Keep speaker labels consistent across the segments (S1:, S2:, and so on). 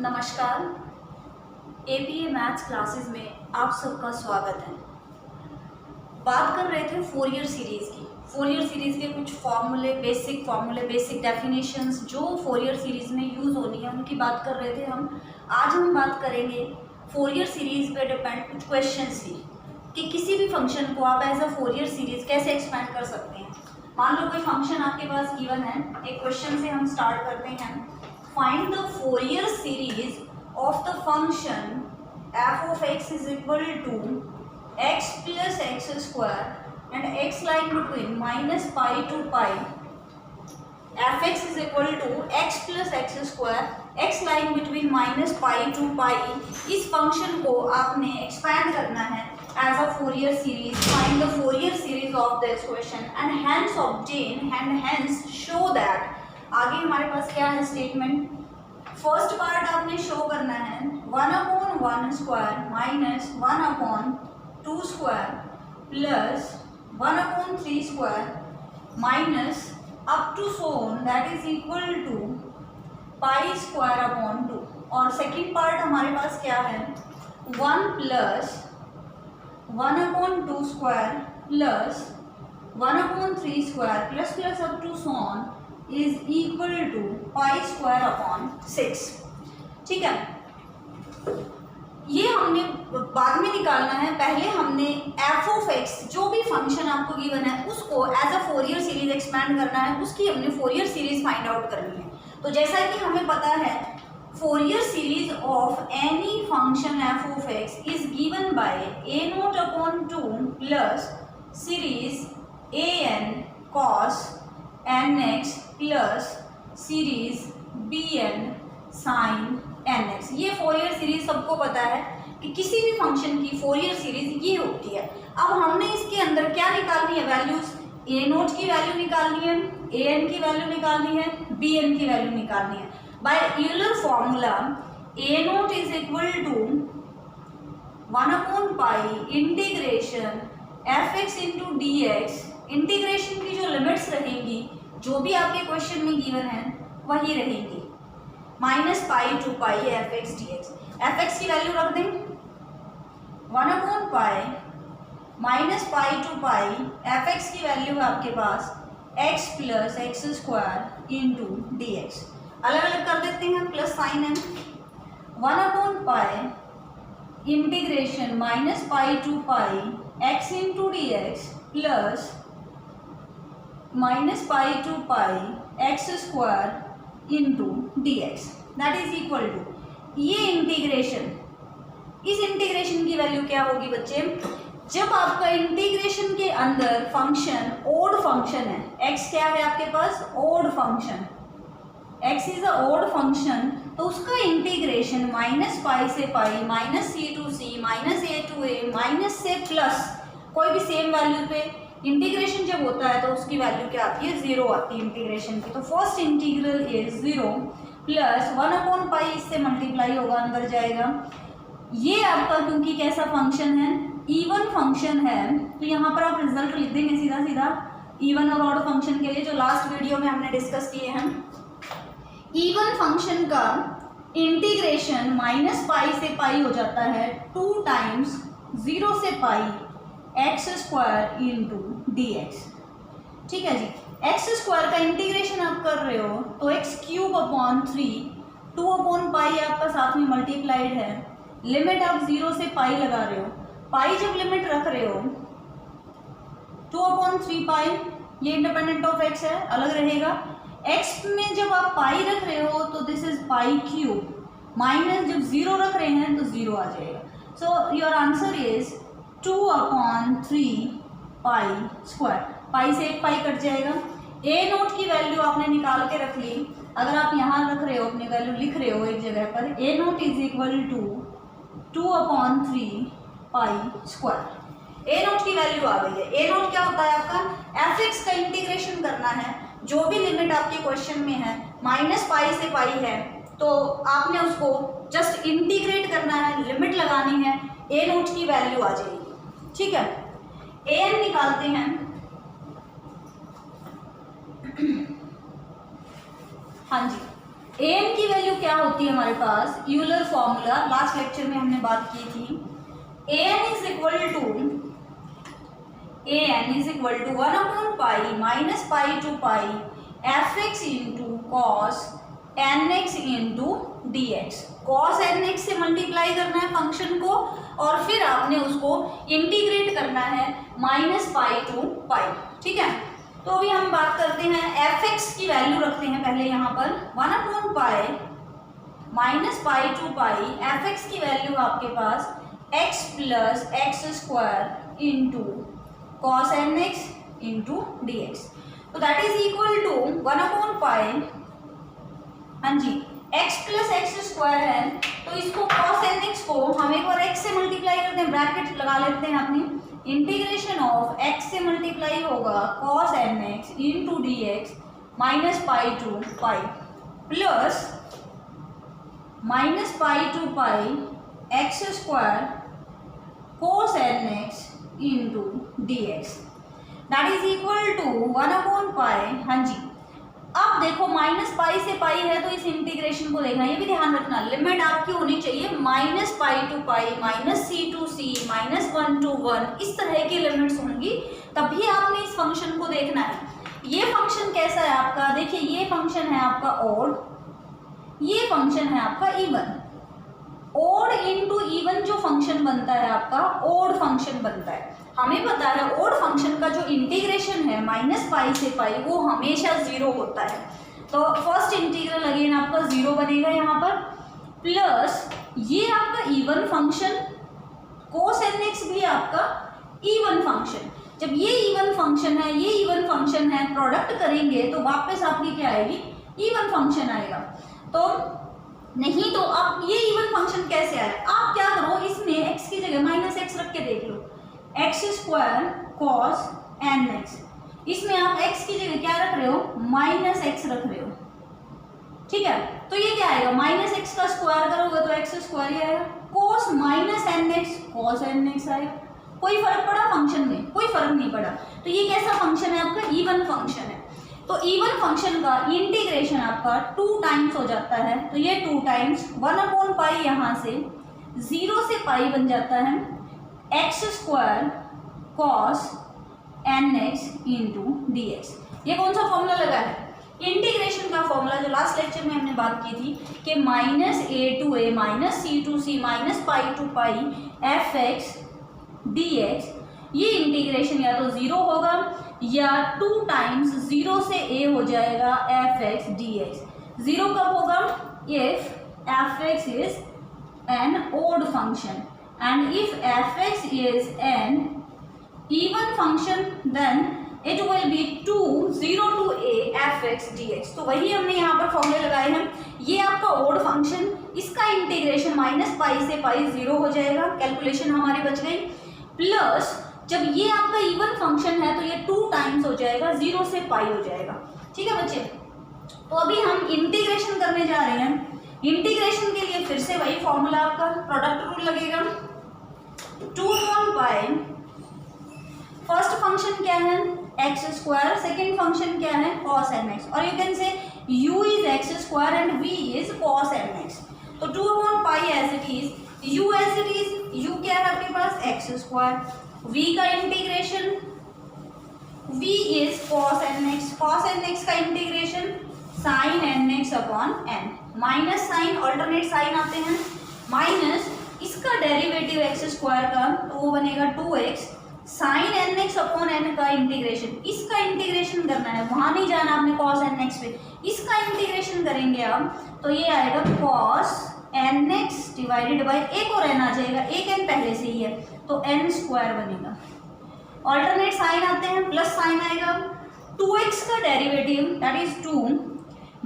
S1: नमस्कार। APA maths classes में आप सबका स्वागत है। बात कर रहे थे फोरियर सीरीज़ की। फोरियर सीरीज़ के कुछ फार्मूले, बेसिक डेफिनेशंस जो फोरियर सीरीज़ में यूज़ होनी है उनकी बात कर रहे थे हम। आज हम बात करेंगे फोरियर सीरीज़ पे डिपेंड कुछ क्वेश्चंस की, कि किसी भी फंक्शन को आप एज अ फोरियर सीरीज़ कैसे एक्सपेंड कर सकते हैं। मान लो कोई फंक्शन आपके पास गिवन है। एक क्वेश्चन से हम स्टार्ट करते हैं। Find the Fourier series of the function f of x is equal to x plus x square and x lying between minus pi to pi. Fx is equal to x plus x square, x lying between minus pi to pi. इस function को आपने expand करना है as a Fourier series. Find the Fourier series of this question and hence obtain and hence show that. आगे हमारे पास क्या है स्टेटमेंट। फर्स्ट पार्ट आपने शो करना है 1/1 square minus 1/2 square plus 1/3 square minus up to so on that is equal to pi square upon 2। और second part हमारे पास क्या है 1 plus 1/2 square plus 1/3 square plus plus up to so on is equal to pi square upon 6। ठीक है, ये हमने बाद में निकालना है। पहले हमने एफ ऑफ एक्स जो भी फंक्शन आपको गिवन है उसको as a Fourier series expand करना है, उसकी हमने फोरियर सीरीज फाइंड आउट करनी है। तो जैसा कि हमें पता है Fourier series of any function F of x is given by a0/2 plus series an cos nx plus series bn sin nx। ये फोरियर सीरीज सबको पता है कि किसी भी फंक्शन की फोरियर सीरीज ये होती है। अब हमने इसके अंदर क्या निकालनी है वैल्यूज, a0 की वैल्यू निकालनी है, an की वैल्यू निकालनी है, bn की वैल्यू निकालनी है। By Euler formula a0 is equal to 1/pi integration fx into dx। Integration की जो लिमिट्स रहेंगी जो भी आपके क्वेश्चन में गिवन है वही रहेंगी, minus pi to pi f x d x. F x की वैल्यू रख दें 1/pi minus pi to pi f x की वैल्यू है आपके पास x plus x square into d x. अलग अलग कर देते हैं, प्लस साइन है 1/pi integration minus pi to pi x into d x plus minus pi to pi x square into d x that is equal to ये integration. इस integration की value क्या होगी बच्चे, जब आपका इंटीग्रेशन के अंदर फंक्शन ओड फंक्शन है, x क्या है आपके पास odd function, x is a odd function, तो उसका इंटीग्रेशन माइनस पाई से pi minus c to c minus a to a minus से प्लस कोई भी सेम वैल्यू पे इंटीग्रेशन जब होता है तो उसकी वैल्यू क्या आती है 0 आती है इंटीग्रेशन की। तो first integral is 0 plus 1/pi इससे मल्टीप्लाई होगा अंदर जाएगा। ये आपका क्योंकि कैसा फंक्शन है इवन फंक्शन है तो यहाँ पर आप रिजल्ट लिख देंगे सीधा सीधा इवन और ऑड फंक्शन के लिए जो लास्ट वीडियो में हमने डिस्कस किए हैं। इवन फंक्शन का इंटीग्रेशन माइनस पाई से पाई हो जाता है 2 टाइम्स 0 से pi x square into d x. ठीक है जी, एक्स स्क्वायर का इंटीग्रेशन आप कर रहे हो तो एक्स क्यूब अपॉन 3 2/पाई आपका साथ में मल्टीप्लाइड है। लिमिट आप 0 से पाई लगा रहे हो, पाई जब लिमिट रख रहे हो 2/3 पाई, ये इंडिपेंडेंट ऑफ एक्स है अलग रहेगा। एक्स में जब आप पाई रख रहे हो तो this is pi cube, minus जब 0 रख रहे हैं तो 0 आ जाएगा। So your answer is 2/3 pi square. Pi से एक पाई कट जाएगा। a0 की वैल्यू आपने निकाल के रख ली, अगर आप यहाँ रख रहे हो अपनी वैल्यू लिख रहे हो एक जगह पर a0 is equal to 2/3 pi square. a0 की वैल्यू आ गई है। a0 क्या होता है आपका fx का इंटीग्रेशन करना है, जो भी लिमिट आपके क्वेश्चन में है माइनस पाई से पाई है तो आपने उसको जस्ट इंटीग्रेट करना है, लिमिट लगानी है, a0 की वैल्यू आ जाएगी। ठीक है, an निकालते हैं। हाँ जी, एन की वैल्यू क्या होती है हमारे पास, यूलर फॉर्मूला लास्ट लेक्चर में हमने बात की थी, n is equal to one by pi minus pi to pi f x into cos n x into d x. Cos n x से मल्टीप्लाई करना है फंक्शन को और फिर आपने उसको इंटीग्रेट करना है -पाई टू पाई। ठीक है, तो अभी हम बात करते हैं एफ एक्स की वैल्यू रखते हैं पहले यहाँ पर one by pi minus pi to pi f x की वैल्यू आपके पास x plus x square into cos n x into d x. तो दैट इज इक्वल टू 1/पाई, हाँ जी, x प्लस एक्स स्क्वायर है तो इसको cos एन एक्स को हम एक बार x से मल्टीप्लाई करते हैं, ब्रैकेट लगा लेते हैं अपनी, इंटीग्रेशन ऑफ x से मल्टीप्लाई होगा cos n x into d x -pi to pi plus -pi to pi x square cos n x into d x that is equal to 1/पाई। हाँ जी, अब देखो -पाई से पाई है तो इस इंटीग्रेशन को देखना, ये भी ध्यान रखना, लिमिट आपकी होनी चाहिए -पाई to pi -c to c -1 to 1, इस तरह की लिमिट्स होंगी तभी आपने इस फंक्शन को देखना है। ये फंक्शन कैसा है आपका, देखिए ये फंक्शन है आपका ऑड, ये फंक्शन है आपका इवन। ओड इंटू इवन जो फंक्शन बनता है आपका ओड फंक्शन बनता है। हमें पता है ओड फंक्शन का जो इंटीग्रेशन है -पाई से पाई वो हमेशा 0 होता है, तो फर्स्ट इंटीग्रल अगेन आपका 0 बनेगा यहाँ पर, प्लस ये आपका even function cos n x भी आपका इवन फंक्शन। जब ये इवन फंक्शन है, ये इवन फंक्शन है, प्रोडक्ट करेंगे तो वापस आपकी क्या आएगी, इवन फंक्शन आएगा। तो नहीं तो आप ये इवन फंक्शन कैसे आया, आप क्या करो, इसमें x की जगह -x रख के देख लो, x square cos n x, इसमें आप x की जगह क्या रख रहे हो, -x रख रहे हो। ठीक है, तो ये क्या आएगा, -x का स्क्वायर करोगे तो x स्क्वायर ही आएगा, cos -nx cos nx आएगा। कोई फर्क पड़ा फंक्शन में, कोई फर्क नहीं पड़ा। तो ये कैसा फंक्शन है आपका, इवन फंक्शन है। तो इवन फंक्शन का इंटीग्रेशन आपका 2 टाइम्स हो जाता है, तो ये 2 टाइम्स 1/पाई यहाँ से 0 से पाई बन जाता है x square cos n x into d x. ये कौन सा फॉर्मूला लगा है, इंटीग्रेशन का फॉर्मूला जो लास्ट लेक्चर में हमने बात की थी कि -a to a -c to c -pi to pi f x d x. ये इंटीग्रेशन या तो 0 होगा या 2 टाइम्स 0 से a हो जाएगा एफ एक्स डी एक्स। 0 कब होगा, if f x is an odd function and if f(x) is an even function then it will be 0 to a f(x) dx। तो वही हमने यहाँ पर फॉर्मूले लगाए हैं। ये आपका ओड फंक्शन, इसका इंटीग्रेशन -पाई से पाई 0 हो जाएगा, कैलकुलेशन हमारी बच गई, प्लस जब ये आपका इवन फंक्शन है तो ये 2 टाइम्स हो जाएगा, 0 से पाई हो जाएगा। ठीक है बच्चे, तो अभी हम इंटीग्रेशन करने जा रहे हैं। इंटीग्रेशन के लिए फिर से वही फॉर्मूला आपका प्रोडक्ट रूल लगेगा, 2/पाई, फर्स्ट फंक्शन क्या है एक्स स्क्वायर, सेकेंड फंक्शन क्या है cos एन एक्स, और you can say u is x square and v is cos n x. तो two by pi as it is, u as it is, u क्या है आपके पास एक्स स्क्वायर, v का integration v is cos n x, cos n x का integration sin n x upon n, minus sign alternate sign आते हैं, minus इसका derivative x square का तो वो बनेगा 2x sine n x upon n का इंटीग्रेशन, इसका इंटीग्रेशन करना है, वहां नहीं जाना आपने cos एन एक्स पे, इसका इंटीग्रेशन करेंगे आप तो ये आएगा cos n x divided by, एक और एन आ जाएगा, एक एन पहले से ही है तो एन स्क्वायर बनेगा, ऑल्टरनेट साइन आते हैं, प्लस साइन आएगा, 2x का derivative that is 2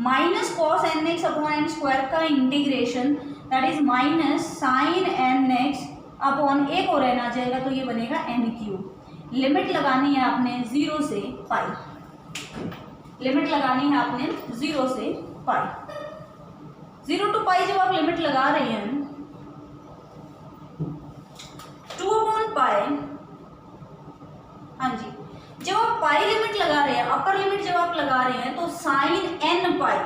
S1: minus cos n x upon n square का integration that is minus sine n x upon एक और एन आ जाएगा तो ये बनेगा एन क्यूब। लिमिट लगानी है आपने 0 से पाई, लिमिट लगानी है आपने 0 से पाई, 0 to पाई जब आप लिमिट लगा रहे हैं 2/पाई, हाँ जी, जब आप पाई लिमिट लगा रहे हैं, अपर लिमिट जब आप लगा रहे हैं तो साइन एन पाई,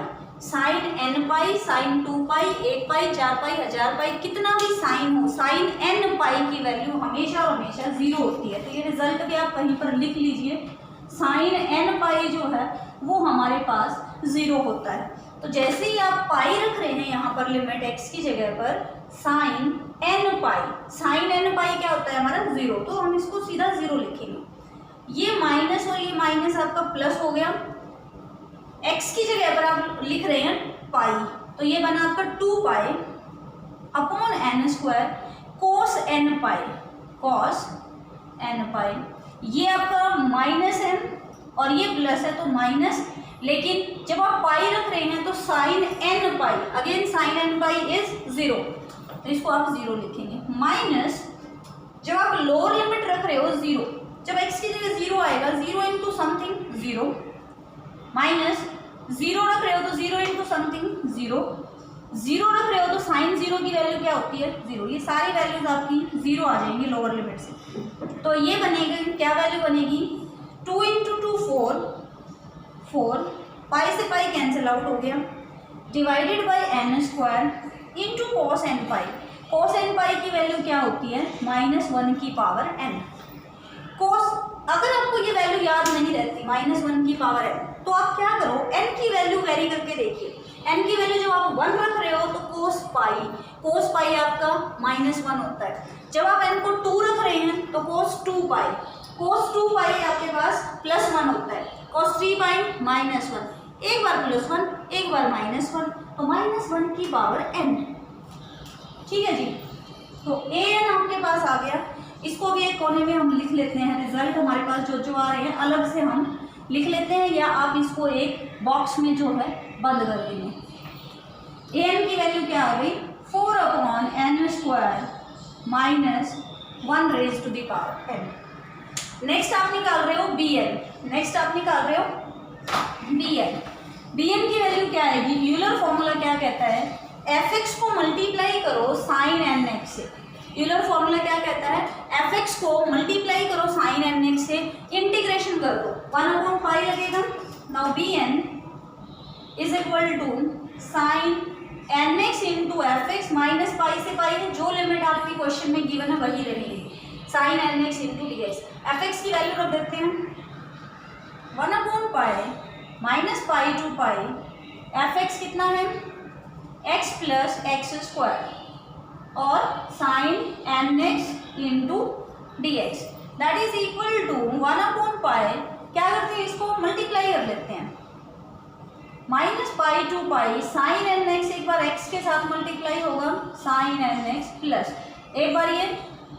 S1: साइन एन पाई, साइन 2 पाई, 1 पाई, 4 पाई, 1000 पाई, कितना भी साइन हो, साइन एन पाई की वैल्यू हमेशा और हमेशा 0 होती है। तो ये रिजल्ट भी आप कहीं पर लिख लीजिए, साइन एन पाई जो है वो हमारे पास 0 होता है। तो जैसे ही आप पाई रख रहे हैं यहाँ पर लिमिट x की जगह पर साइन एन पाई, साइन एन पाई क्या होता है हमारा 0, तो हम इसको सीधा 0 लिखेंगे। ये माइनस और ये माइनस आपका प्लस हो गया, x की जगह पर आप लिख रहे हैं पाई, तो ये बना आपका 2 pi upon n square cos n pi, cos n pi. ये आपका माइनस है और ये प्लस है तो माइनस, लेकिन जब आप पाई रख रहे हैं तो sine n pi, again sine n pi is 0, तो इसको आप 0 लिखेंगे। माइनस जब आप लोअर लिमिट रख रहे हो 0, जब x की जगह 0 आएगा 0 इंटू समथिंग 0, माइनस 0 रख रहे हो तो 0 इंटू समथिंग 0, 0 रख रहे हो तो साइन 0 की वैल्यू क्या होती है 0। ये सारी वैल्यूज आपकी 0 आ जाएंगी लोअर लिमिट से। तो ये बनेगी क्या वैल्यू बनेगी 2 इंटू 2 4, पाई से पाई कैंसिल आउट हो गया, divided by n square into cos n pi. Cos n pi की वैल्यू क्या होती है -1 की पावर n। कॉस, अगर आपको ये वैल्यू याद नहीं रहती -1 की पावर n, तो आप क्या करो n की वैल्यू वेरी करके देखिए। n की वैल्यू जब आप 1 रख रहे हो तो कोस पाई आपका -1 होता है। जब आप n को 2 रख रहे हैं तो कोस 2 पाई आपके पास +1 होता है। cos 3 पाई -1, एक बार +1 एक बार -1, तो -1 की पावर n। ठीक है जी, तो an आपके पास आ गया। इसको भी एक कोने में हम लिख लेते हैं, रिजल्ट हमारे पास जो आ रहे हैं अलग से हम लिख लेते हैं, या आप इसको एक बॉक्स में जो है बंद कर देंगे। an की वैल्यू क्या आ गई 4 upon n square -1 raise to the power n। Next आप निकाल रहे हो bn की वैल्यू क्या आएगी, यूलर फॉर्मूला क्या कहता है fx को मल्टीप्लाई करो साइन nx से। यूलर फॉर्मूला क्या कहता है fx को मल्टीप्लाई करो साइन nx से, इंटीग्रेशन कर दो 1/पाई लगेगा। Now bn is equal to sine nx into fx, minus pi से पाई है, जो लिमिट आपकी क्वेश्चन में गिवन है वही रहेगी, sine nx into dx। fx की वैल्यू रख देते हैं one by pi minus pi to pi, fx कितना है x प्लस एक्स स्क्वायर और sine nx into dx that is equal to one by pi. क्या करते हैं इसको मल्टीप्लाई कर लेते हैं, -पाई टू पाई साइन nx, एक बार x के साथ मल्टीप्लाई होगा साइन nx प्लस एक बार ये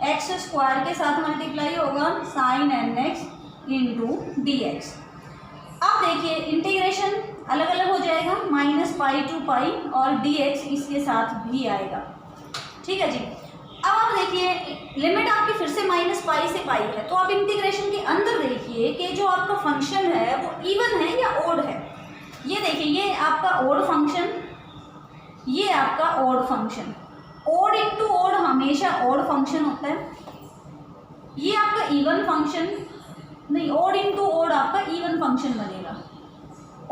S1: एक्स स्क्वायर के साथ मल्टीप्लाई होगा साइन nx इंटू dx। अब देखिए इंटीग्रेशन अलग अलग हो जाएगा, -पाई टू पाई और dx इसके साथ भी आएगा। ठीक है जी, अब आप देखिए लिमिट आपकी फिर से -पाई से पाई है, तो आप इंटीग्रेशन के अंदर देखिए कि जो आपका फंक्शन है वो इवन है या ओड है। ये देखिए ये आपका ओड फंक्शन, ये आपका odd function, odd into odd हमेशा ओड फंक्शन होता है। ये आपका इवन फंक्शन नहीं, ओड इंटू ओड आपका इवन फंक्शन बनेगा,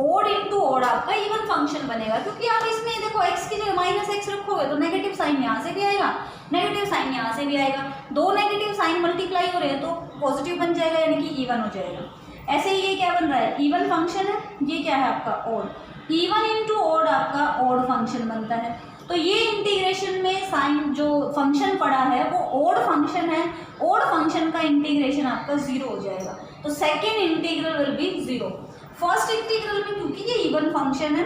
S1: ओड इंटू ओड आपका इवन फंक्शन बनेगा, क्योंकि आप इसमें देखो x की जगह -x रखोगे तो नेगेटिव साइन यहाँ से भी आएगा, नेगेटिव साइन यहाँ से भी आएगा, दो नेगेटिव साइन मल्टीप्लाई हो रहे हैं तो पॉजिटिव बन जाएगा, यानी कि इवन हो जाएगा। ऐसे ही ये क्या बन रहा है इवन फंक्शन है, ये क्या है आपका ओड, इवन इंटू ओड आपका ओड फंक्शन बनता है। तो ये इंटीग्रेशन में साइन जो फंक्शन पड़ा है वो ओड फंक्शन है, ओड फंक्शन का इंटीग्रेशन आपका 0 हो जाएगा। तो second integral will B 0। First integral में क्योंकि ये इवन फंक्शन है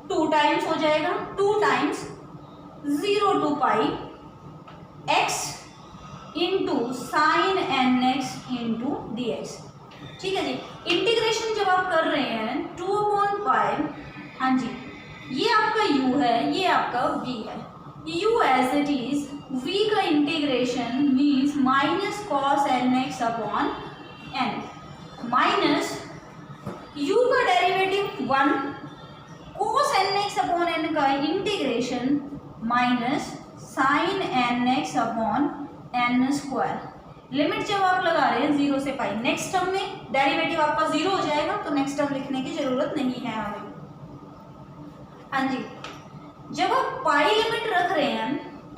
S1: 2 टाइम्स हो जाएगा, 2 times 0 to pi x into sine nx into dx। ठीक है जी, इंटीग्रेशन जब आप कर रहे हैं 2/पाई, हाँ जी ये आपका u है, ये आपका v है, u as it is, v का इंटीग्रेशन means -cos nx upon n, minus u का derivative 1, cos nx upon n का integration -sin nx upon n square. Limit जब आप लगा रहे हैं 0 से पाई, नेक्स्ट टर्म में डेरिवेटिव आपका 0 हो जाएगा, तो नेक्स्ट टर्म लिखने की जरूरत नहीं है हमें। हाँ जी, जब आप पाई लिमिट रख रहे हैं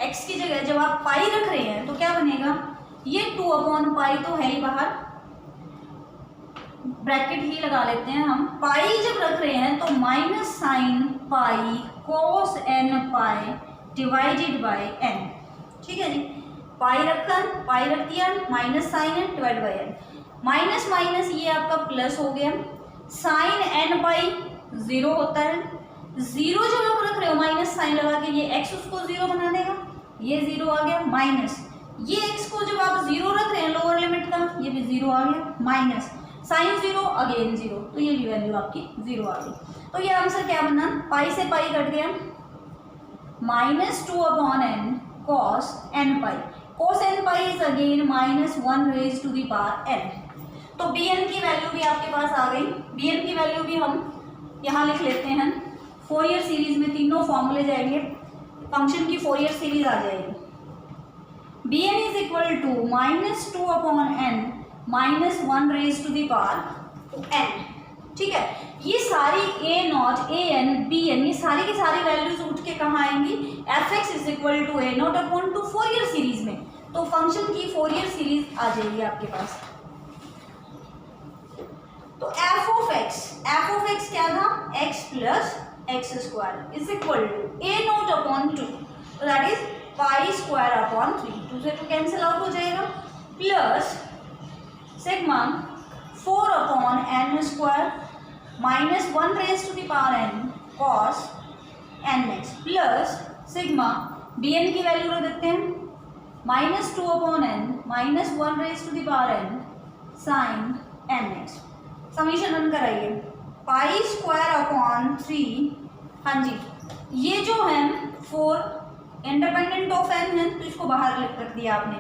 S1: x की जगह, जब आप पाई रख रहे हैं तो क्या बनेगा, ये 2/पाई तो है ही बाहर, ब्रैकेट ही लगा लेते हैं हम। पाई जब रख रहे हैं तो minus sine pi cos n pi divided by n। ठीक है जी, पाई रख दिया, minus sine n divide by n, minus minus ये आपका प्लस हो गया, साइन n पाई 0 होता है, 0 जब आप रख रहे हो माइनस साइन लगा के, ये x उसको 0 बना देगा, ये 0 आ गया, माइनस ये x को जब आप 0 रख रहे हैं लोअर लिमिट का, ये भी 0 आ गया, माइनस साइन 0 अगेन 0, तो ये भी वैल्यू आपकी 0 आ गई। तो ये आंसर क्या बना, पाई से पाई कट गया, -2/n cos n pi, cos n pi is again -1 raise to the power n। तो bn की वैल्यू भी आपके पास आ गई, bn की वैल्यू भी हम यहाँ लिख लेते हैं, फोरियर सीरीज में तीनों फॉर्मूले जाएंगे, फंक्शन की फोरियर सीरीज आ जाएगी, bn is equal to -2/n -1 raise to the power n। ठीक है, ये सारी a0, an, bn, ये सारी की सारी वैल्यूज उठ के कहाँ आएंगी, fx is equal to a0/2 Fourier series में, तो फंक्शन की फोरियर सीरीज आ जाएगी आपके पास। तो f of x क्या था, x plus x square is equal to a0/2, तो that is pi square upon 3, 2 से 2 कैंसिल आउट हो जाएगा, plus sigma 4/n square -1 raise to the power n cos nx, plus sigma bn की value रख देते हैं, -2/n -1 raise to the power n sin nx। Summation run कराइए, pi square upon 3, हाँ जी, ये जो है 4 इंडिपेंडेंट ऑफ n है, तो इसको बाहर रख दिया आपने,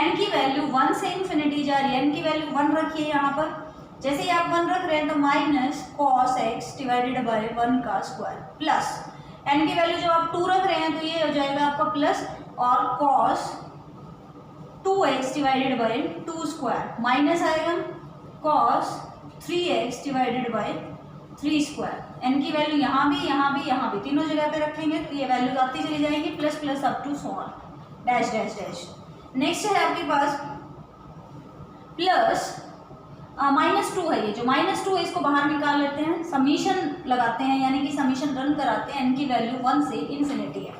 S1: n की वैल्यू 1 से इन्फिनिटी जा रही है, n की वैल्यू 1 रखिए यहाँ पर, जैसे ही आप 1 रख रहे हैं तो minus cos x divided by 1 का स्क्वायर, प्लस n की वैल्यू जब आप 2 रख रहे हैं तो ये हो जाएगा आपका प्लस, और cos 2x divided by 2 square, minus आएगा cos 3x divided by 3 square, n की वैल्यू यहाँ भी तीनों जगह पे रखेंगे तो ये वैल्यूज आती चली जाएंगी, plus plus up to so on, dash dash dash. Next है आपके पास प्लस -2 है, ये जो -2 है इसको बाहर निकाल लेते हैं, समीशन लगाते हैं, यानी कि समीशन रन कराते हैं, n की वैल्यू 1 से इन्फिनिटी है,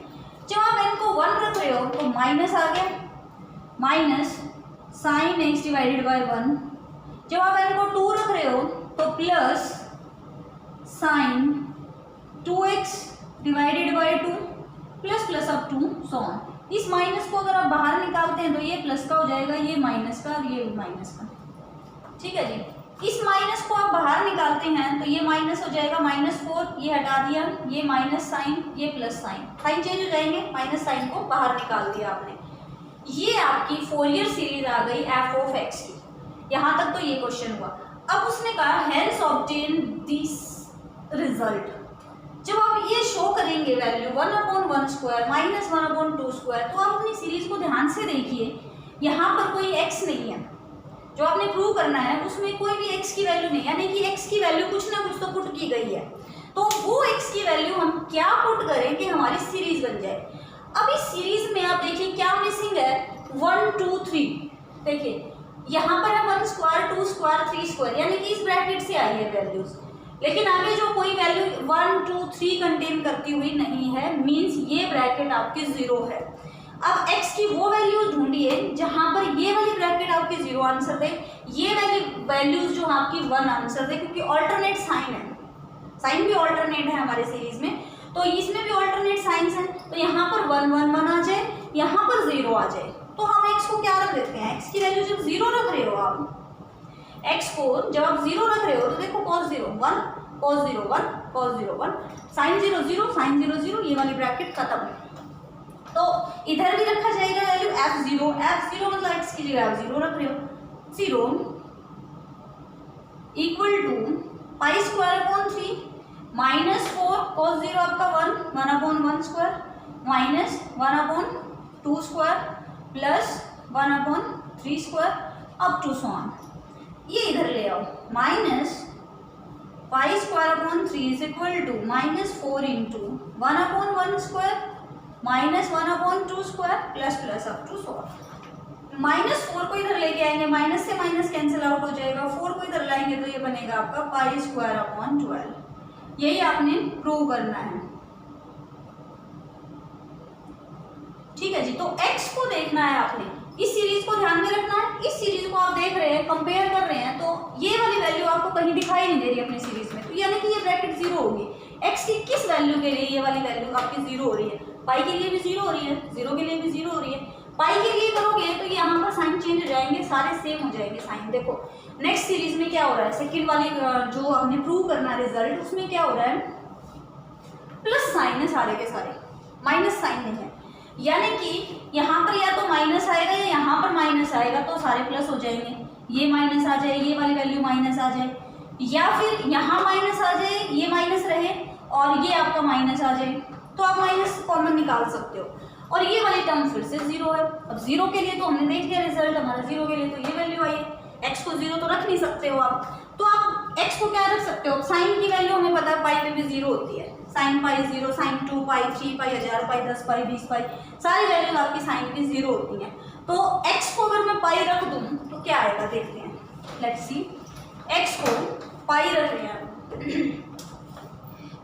S1: जब आप n को 1 रख रहे हो तो माइनस आ गया, minus sine x divided by 1, जब आप n को 2 रख रहे हो तो plus sine 2x divided by 2, plus plus up to so on. इस माइनस को अगर आप बाहर निकालते हैं तो ये प्लस का हो जाएगा, ये माइनस का, और ये माइनस का। ठीक है जी, इस माइनस को आप बाहर निकालते हैं तो ये माइनस हो जाएगा -4, ये हटा दिया, ये माइनस साइन, ये प्लस साइन, साइन चेंज हो जाएंगे, माइनस साइन को बाहर निकाल दिया आपने। ये आपकी फोरियर सीरीज आ गई f of x की, यहाँ तक तो ये क्वेश्चन हुआ। अब उसने कहा हेंस ऑब्टेन दिस रिजल्ट, जब आप ये शो करेंगे वैल्यू 1/1 स्क्वायर -1/2 स्क्वायर, तो आप अपनी सीरीज को ध्यान से देखिए, यहाँ पर कोई x नहीं है, जो आपने प्रूव करना है उसमें कोई भी x की वैल्यू नहीं, यानी कि x की वैल्यू कुछ ना कुछ तो पुट की गई है, तो वो x की वैल्यू हम क्या पुट करें कि हमारी सीरीज बन जाए। अब इस सीरीज में आप देखिए क्या मिसिंग है, 1 2 3, देखिए यहाँ पर है 1 स्क्वायर 2 स्क्वायर 3 स्क्वायर, यानी कि इस ब्रैकेट से आई है वैल्यूज, लेकिन आगे जो कोई वैल्यू 1 2 3 कंटेन करती हुई नहीं है, मीन्स ये ब्रैकेट आपकी 0 है। अब x की वो वैल्यूज ढूंढिए जहां पर ये वाली ब्रैकेट आपकी 0 आंसर दे, ये वाली वैल्यूज जो आपकी 1 आंसर दे, क्योंकि ऑल्टरनेट साइन है, साइन भी ऑल्टरनेट है हमारे सीरीज में, तो इसमें भी ऑल्टरनेट साइंस है, तो यहाँ पर 1 1 1 आ जाए, यहाँ पर 0 आ जाए, तो हम x को क्या रख देते हैं, x की वैल्यू जब 0 रख रहे हो आप, x को जब आप 0 रख रहे हो तो देखो cos 0 1 cos 0 1 cos 0 1 sin 0 0 sin 0 0, ये वाली ब्रैकेट खत्म है। तो इधर भी रखा जाएगा वैल्यू f0 मतलब x की जगह आप 0 रख रहे हो, 0 equal to pi square upon 3 -4 cos 0 आपका 1/1 square minus 1/2 square plus 1/3 square up to so on, ये इधर ले आओ, minus pi square upon 3 is equal to -4 into 1/1 square -1/2 square plus up to 100। -4 को इधर लेके आएंगे, माइनस से माइनस कैंसिल आउट हो जाएगा, 4 को इधर लाएंगे तो ये बनेगा आपका पाई स्क्वायर अपॉन 12। यही आपने प्रूव करना है। ठीक है जी। तो x को देखना है आपने, इस सीरीज को ध्यान में रखना है। इस सीरीज को आप देख रहे हैं, कंपेयर कर रहे हैं, तो ये वाली वैल्यू आपको कहीं दिखाई नहीं दे रही अपनी सीरीज में, तो यानी कि ये ब्रैकेट जीरो होगी। x की किस वैल्यू के लिए ये वाली वैल्यू आपकी जीरो हो रही है? पाई के लिए भी जीरो हो रही है, जीरो के लिए भी जीरो हो रही है। पाई के लिए करोगे तो यहाँ पर साइन चेंज हो जाएंगे, सारे सेम हो जाएंगे साइन। देखो नेक्स्ट सीरीज में क्या हो रहा है, सेकंड वाली जो हमने प्रूव करना है रिजल्ट, उसमें क्या हो रहा है, प्लस साइन है सारे के सारे, माइनस साइन नहीं है। यानी कि यहाँ पर या तो माइनस आएगा या यहाँ पर माइनस आएगा, तो सारे प्लस हो जाएंगे। ये माइनस आ जाए, ये वाली वैल्यू माइनस आ जाए, या फिर यहाँ माइनस आ जाए, ये माइनस रहे और ये आपका माइनस आ जाए, तो आप माइनस कॉमन निकाल सकते हो और ये वाली टर्म फिर से जीरो है। अब जीरो के लिए तो हमने देख लिया रिजल्ट हमारा, जीरो के लिए तो ये वैल्यू आई है। एक्स को जीरो तो रख नहीं सकते हो आप, तो आप एक्स को क्या रख सकते हो, साइन की वैल्यू हमें पता है पाई पे भी जीरो होती है, साइन पाई जीरो, साइन 2 पाई, 3 पाई, 1000 पाई, 10 पाई, 20 पाई, सारी वैल्यू आपकी साइन की जीरो होती है। तो x को अगर मैं पाई रख दूं तो क्या आएगा देखते हैं, लेट्स सी। x को पाई रख रहे हैं,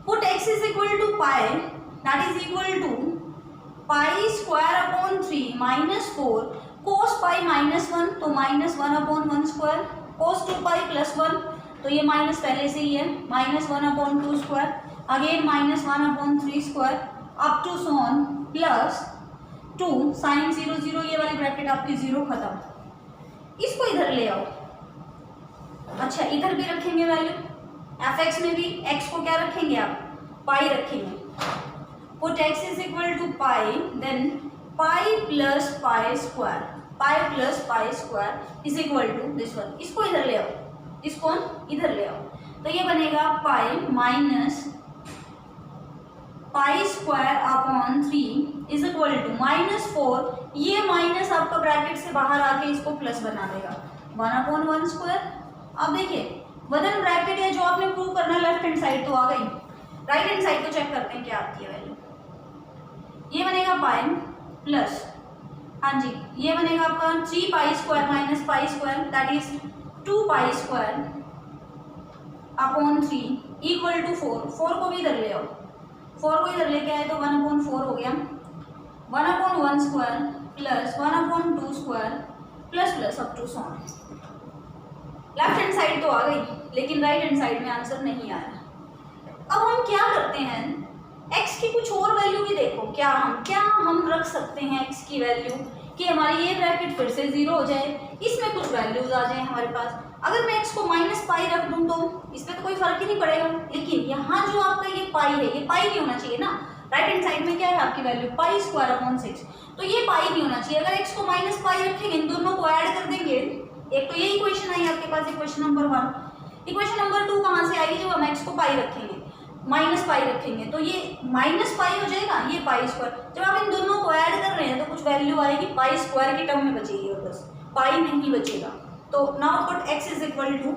S1: put x is equal to pi, that is equal to pi square upon 3 -4 cos pi -1, तो -1/1 स्क्वायर, कोस 2 पाई +1, तो ये माइनस पहले से ही है, -1/2 square, again -1/3 square up to so on plus 2 sine 0 0, ये वाली ब्रैकेट आपकी जीरो खत्म। इसको इधर ले आओ। अच्छा इधर भी रखेंगे वैल्यू, fx में भी x को क्या रखेंगे आप, पाई रखेंगे। Put x is equal to pi, then pi plus pi square, pi plus pi square is equal to this one. इसको इधर ले आओ, इसको इधर ले आओ, तो ये बनेगा pi minus pi square upon 3 is equal to -4, ये माइनस आपका ब्रैकेट से बाहर आके इसको प्लस बना देगा, 1/1 स्क्वायर। अब देखिए वजन ब्रैकेट है जो आपने प्रूव करना है, लेफ्ट हैंड साइड तो आ गई, राइट हैंड साइड को चेक करते हैं क्या आती है वैल्यू। ये बनेगा पाई प्लस, हाँ जी, ये बनेगा आपका 3 pi square minus pi square, that is 2 pi square upon 3 equal to 4। 4 को भी इधर ले आओ, 4 को इधर लेके आए तो 1/4 हो गया, 1/1 square plus 1/2 square plus up to so on. Left hand side तो आ गई, लेकिन राइट हैंड साइड में आंसर नहीं आया। अब हम क्या करते हैं, x की कुछ और वैल्यू भी देखो, क्या हम रख सकते हैं x की वैल्यू कि हमारी ये ब्रैकेट फिर से जीरो हो जाए, इसमें कुछ वैल्यूज आ जाए हमारे पास। अगर मैं x को -पाई रख दूं तो इसमें तो कोई फर्क ही नहीं पड़ेगा, लेकिन यहाँ जो आपका ये पाई है, ये पाई नहीं होना चाहिए ना। राइट हैंड साइड में क्या है आपकी वैल्यू, पाई स्क्वायर अपॉन 6, तो ये पाई नहीं होना चाहिए। अगर x को -पाई रखेंगे, इन दोनों को ऐड कर देंगे, एक तो ये इक्वेशन आई आपके पास, इक्वेशन नंबर 1। इक्वेशन नंबर 2 कहाँ से आएगी, जब हम x को पाई रखेंगे, -पाई रखेंगे, तो ये -पाई हो जाएगा, ये पाई स्क्वायर। जब आप इन दोनों को ऐड कर रहे हैं तो कुछ वैल्यू आएगी पाई स्क्वायर की टर्म में बचेगी, और बस पाई नहीं बचेगा। तो now put x is equal to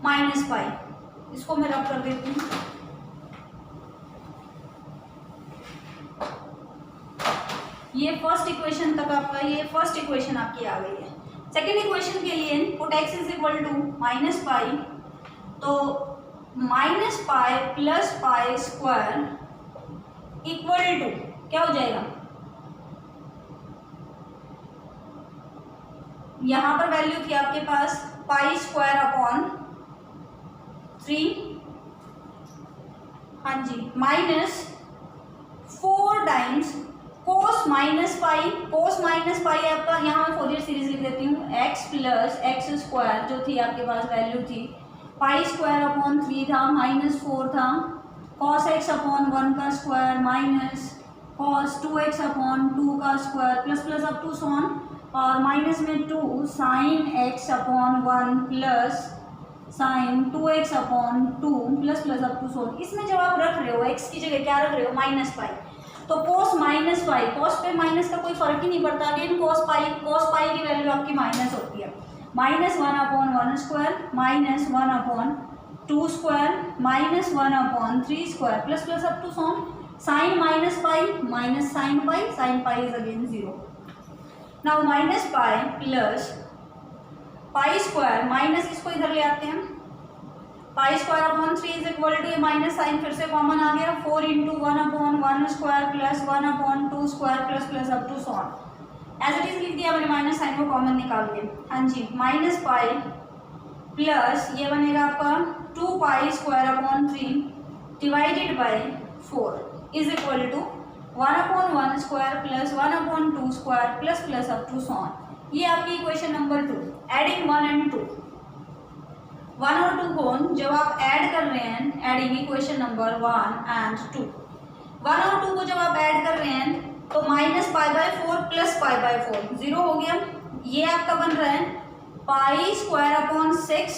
S1: -पाई, इसको मैं रब कर देती हूँ। ये फर्स्ट इक्वेशन तक आपका, ये फर्स्ट इक्वेशन आपकी आ गई है। सेकेंड इक्वेशन के लिए put x is equal to -pi, तो -pi plus pi square equal to क्या हो जाएगा, यहां पर वैल्यू थी आपके पास पाई स्क्वायर अपॉन 3, हाँ जी, -4 टाइम्स कोस -पाई, कोस -पाई आपका, यहाँ मैं फोरियर सीरीज लिख देती हूँ, x प्लस एक्स स्क्वायर जो थी आपके पास वैल्यू थी पाई स्क्वायर अपॉन 3 था, -4 था, कॉस x अपॉन 1 का square minus cos 2x upon 2 का square plus up to son, और माइनस में 2 sine x upon 1 plus sine 2x upon 2 plus up to son. इसमें जब आप रख रहे हो x की जगह क्या रख रहे हो, -पाई, तो कोस -पाई, कोस पे माइनस का कोई फर्क ही नहीं पड़ता, अगेन कोस पाई की वैल्यू आपकी माइनस होती है, -1/1 square -1/2 2 square minus 1/3 square plus plus up to so on sine minus pi minus sine pi is again 0. Now minus pi plus pi square minus इसको इधर ले आते हैं, pi square upon 3 is equal to ये minus sign फिर से common आ गया 4 into 1/1 square plus 1/2 square plus plus up to so on. As it is लिख दिया मैंने, माइनस साइन को कॉमन निकाल के. हाँ जी, माइनस पाई प्लस ये बनेगा आपका 2 pi square upon 3 divided by 4 is equal to 1/1 square plus 1/2 square plus plus up to so on. ये आपकी इक्वेशन नंबर 2. एडिंग 1 एंड 2, 1 और 2 को जब आप ऐड कर रहे हैं, एडिंग इक्वेशन नंबर 1 एंड 2, 1 और 2 को जब आप ऐड कर रहे हैं तो minus pi by 4 plus pi by 4 0 हो गया. ये आपका बन रहा है पाई स्क्वायर अपॉन 6.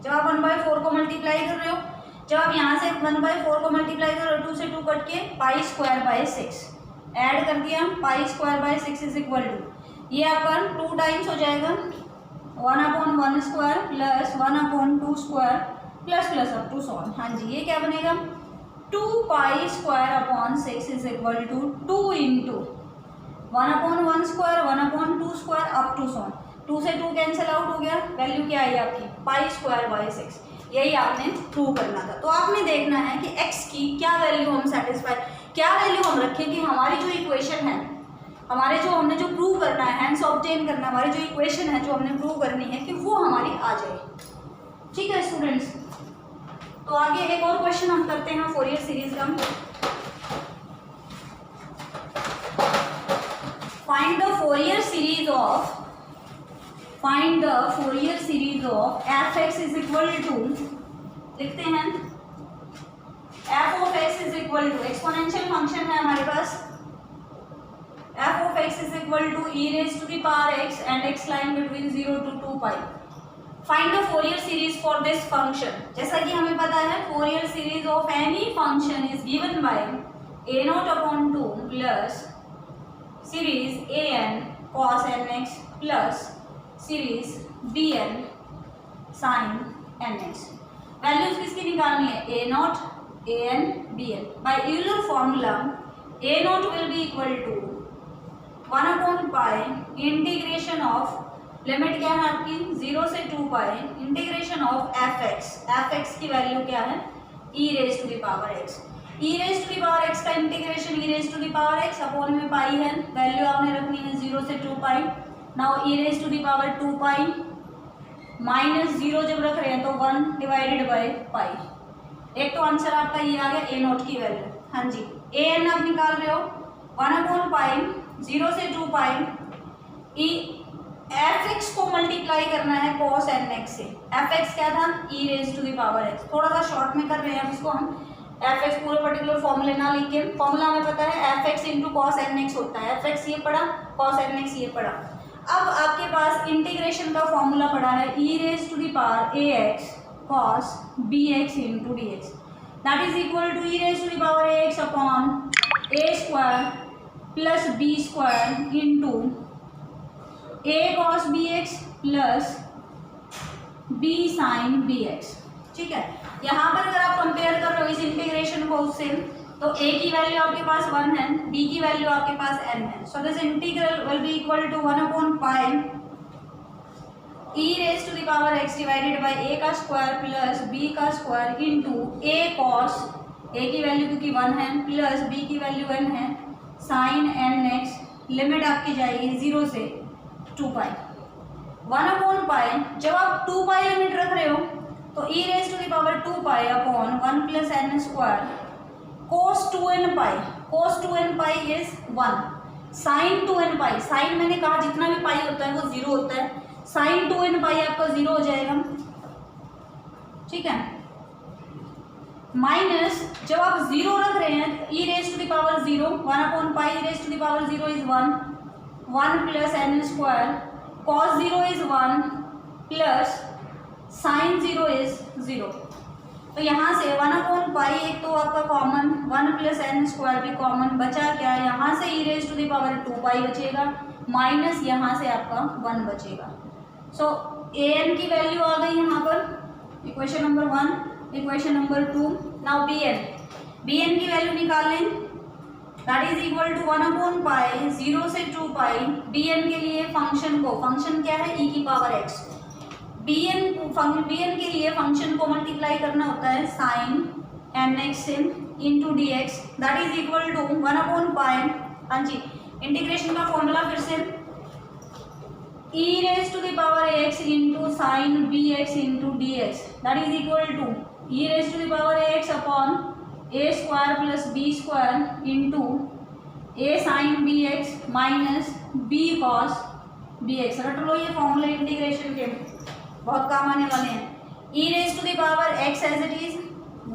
S1: जब आप 1/4 को मल्टीप्लाई कर रहे हो, जब आप यहाँ से 1/4 को मल्टीप्लाई कर रहे हो 2 से 2 कट के पाई स्क्वायर बाय 6 ऐड कर दिया, pi square by 6 is equal to ये आपका 2 टाइम्स हो जाएगा 1/1 square plus 1/2 square plus plus up to so on. हाँ जी, ये क्या बनेगा 2 pi square upon 6 is equal to 2 into 1/1 square 1/2 square up to so on. 2 से 2 कैंसिल आउट हो गया, वैल्यू क्या आई आपकी पाई स्क्वायर बाय 6. यही आपने प्रूव करना था. तो आपने देखना है कि x की क्या वैल्यू हम सेटिस्फाई, क्या वैल्यू हम रखें कि हमारी जो इक्वेशन है, हमारे जो हमने जो प्रूव करना है, हैंड्स ऑब्टेन करना है, हमारी जो इक्वेशन है जो हमने प्रूव करनी है कि वो हमारी आ जाए. ठीक है स्टूडेंट्स, तो आगे एक और क्वेश्चन हम करते हैं फोरियर सीरीज का. Find the Fourier series of f x is equal to, लिखते हैं f of x is equal to exponential function है हमारे पास, f of x is equal to e raised to the power x and x lying between 0 to 2 pi. Find the Fourier series for this function. जैसा कि हमें पता है Fourier series of any function is given by a0/2 plus series an cos nx plus series bn sin nx. Values किसकी निकालनी है a0, an, bn. By Euler formula a0 will be equal to 1/pi integration of limit क्या है आपकी 0 से 2 pi integration of f x की value क्या है e raise to the power x. e raise to the power x का integration e raise to the power x upon में pi है, वैल्यू आपने रखनी है 0 से 2 pi. Now e raise to the power 2 pi minus 0 जब रख रहे हैं तो 1 डिवाइडेड बाय पाई. एक तो आंसर आपका ये आ गया a0 की वैल्यू. हाँ जी, an आप निकाल रहे हो 1/pi 0 से 2 पाई ई एफ एक्स को मल्टीप्लाई करना है cos nx से. एफ एक्स क्या था e raise to the power x. थोड़ा सा शॉर्ट में कर रहे हैं इसको हम, एफ एक्स पूरे पर्टिकुलर फॉर्मूले ना लिख के, फॉर्मूला हमें पता है f x into cos n x होता है. एफ एक्स ये पढ़ा, कॉस एन एक्स ये पढ़ा. अब आपके पास इंटीग्रेशन का फॉर्मूला पड़ा है e raise to the power a x cos b x into d x, that is equal to e raise to the power a x upon a square plus b square into a cos b x plus b sine b x. ठीक है, यहाँ पर अगर आप compare कर रहे हो इस इंटीग्रेशन को उससे, तो a की वैल्यू आपके पास 1 है, b की वैल्यू आपके पास n है. So this integral will be equal to 1/pi e raise to the power x divided by a का स्क्वायर प्लस b का square into a cos, a की वैल्यू क्योंकि 1 है प्लस b की वैल्यू n है sine nx. Limit आपकी जाएगी 0 से 2 पाई 1/pi. जब आप 2 पाई लिमिट रख रहे हो तो e raise to the power 2 pi upon 1 plus n square cos 2n pi. cos 2n pi is 1. Sine 2n pi, sine मैंने कहा जितना भी पाई होता है वो 0 होता है, साइन 2n पाई आपका 0 हो जाएगा. ठीक है, माइनस जब आप 0 रख रहे हैं e raise to the power 0 1/pi e raise to the power 0 is 1 plus n square cos 0 is 1 plus sine 0 is 0. तो यहाँ से 1/pi एक तो आपका कॉमन, 1 प्लस n स्क्वायर भी कॉमन, बचा क्या यहाँ से e raise to the power 2 pi बचेगा माइनस यहाँ से आपका 1 बचेगा. सो an की वैल्यू आ गई यहाँ पर equation number 1 equation number 2। Now bn की वैल्यू निकाल लें, दैट इज इक्वल टू 1/पाई 0 से 2 पाई। bn के लिए फंक्शन क्या है, e की पावर x। bn के लिए फंक्शन को मल्टीप्लाई करना होता है साइन nx से into d x, that is equal to 1/पाई। हाँ जी, इंटीग्रेशन का फॉर्मूला फिर से e raise to the power ax into sine bx into d x, that is equal to e raise to the power ax upon a square plus b square into a sine bx minus b cos bx। रट लो ये फॉर्मूले integration के, बहुत काम आने वाले हैं। e raise to the power x as it is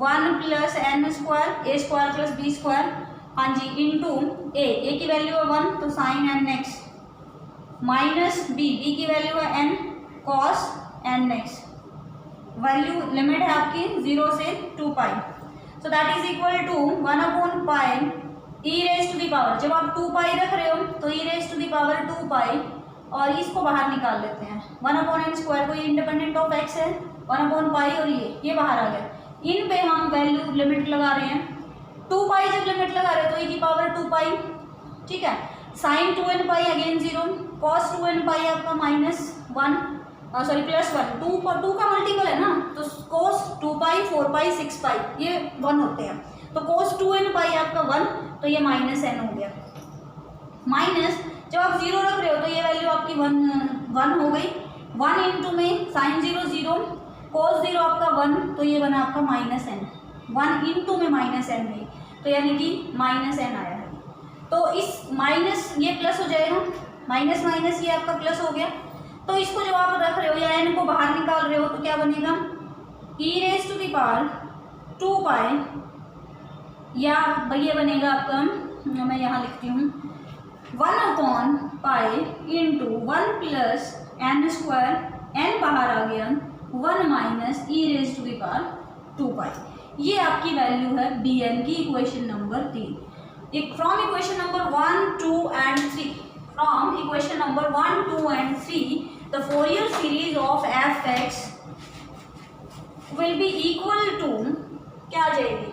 S1: 1 plus n square a square plus b square, हाँ जी, इंटू a की वैल्यू है 1 तो sine n x minus b की वैल्यू है n cos n x. Value limit है आपकी 0 से 2 pi, so that is equal to 1/पाई e raise to the power, जब आप 2 पाई रख रहे हो तो e raise to the power 2 पाई और इसको बाहर निकाल लेते हैं 1/n स्क्वायर को, ये इंडिपेंडेंट ऑफ x है 1/पाई और ये बाहर आ गया। इन पे हम वैल्यू लिमिट लगा रहे हैं 2 पाई, जब लिमिट लगा रहे हैं तो e की पावर 2 पाई, ठीक है। Sine 2n pi again 0, cos 2n pi आपका माइनस 1 सॉरी प्लस 1, 2 का मल्टीपल है ना, तो कोस 2 पाई 4 पाई 6 पाई ये 1 होते हैं, तो कोस 2n पाई आपका 1 तो ये माइनस n हो गया। माइनस जब आप 0 रख रहे हो तो ये वैल्यू आपकी 1 हो गई। 1 इंटू में साइन 0 0 कोस 0 आपका 1 तो ये बना आपका माइनस n, 1 इंटू में माइनस n नहीं, तो यानी कि माइनस n आया है। तो इस माइनस ये प्लस हो जाएगा, माइनस माइनस ये आपका प्लस हो गया। तो इसको जब आप रख रहे हो या n को बाहर निकाल रहे हो तो क्या बनेगा, e raise to the power 2 pi, या ये बनेगा आपका, मैं यहाँ लिखती हूँ 1/पाई into 1 plus n square, n बाहर आ गया 1 minus e raise to the power 2 pi. ये आपकी वैल्यू है bn की equation number 3। From equation number 1, 2 and 3, from equation number 1, 2 and 3 the Fourier series of f(x) will be equal to, क्या आ जाएगी,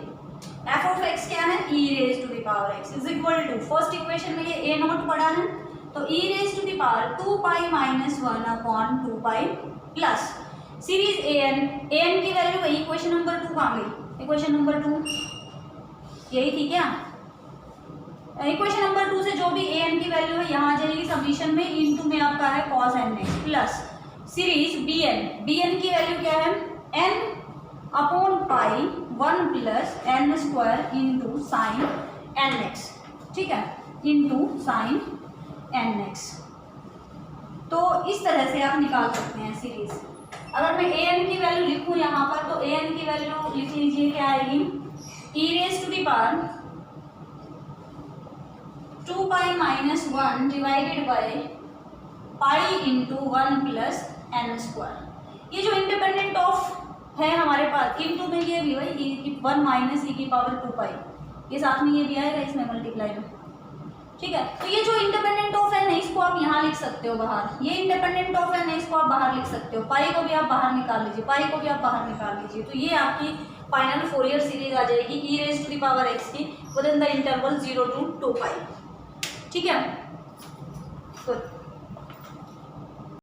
S1: f(x) क्या है, e raise to the power x is equal to, first equation में ये a naught पड़ा है तो e raise to the power 2 pi minus 1/2 pi plus series an की वैल्यू वही, इक्वेशन नंबर 2 कहाँ गई, इक्वेशन नंबर 2 यही थी क्या, इक्वेशन नंबर 2 से जो भी an की वैल्यू है यहाँ आ जाएगी समीशन में, इनटू में आपका है cos nx plus series bn की वैल्यू क्या है, n/पाई 1 plus n square into sine nx, ठीक है, इंटू साइन nx। तो इस तरह से आप निकाल सकते हैं सीरीज। अगर मैं an की वैल्यू लिखूं यहाँ पर तो an की वैल्यू लिख लीजिए, क्या आएगी, e raise to the power 2 pi minus 1 divided by pi into 1 plus n square. ये जो इंडिपेंडेंट ऑफ है हमारे पास, इंटू में ये भी भाई 1 माइनस e की पावर 2 पाई, ये साथ में ये भी आएगा इसमें मल्टीप्लाई में, ठीक है। तो ये जो इंडिपेंडेंट ऑफ है ना, इसको आप यहाँ लिख सकते हो बाहर, ये इंडिपेंडेंट ऑफ है ना, इसको आप बाहर लिख सकते हो, पाई को भी आप बाहर निकाल लीजिए, पाई को भी आप बाहर निकाल लीजिए, तो ये आपकी फाइनल फोरियर सीरीज आ जाएगी e raise to the power x की within the interval 0 to 2 pi, ठीक है। गुड।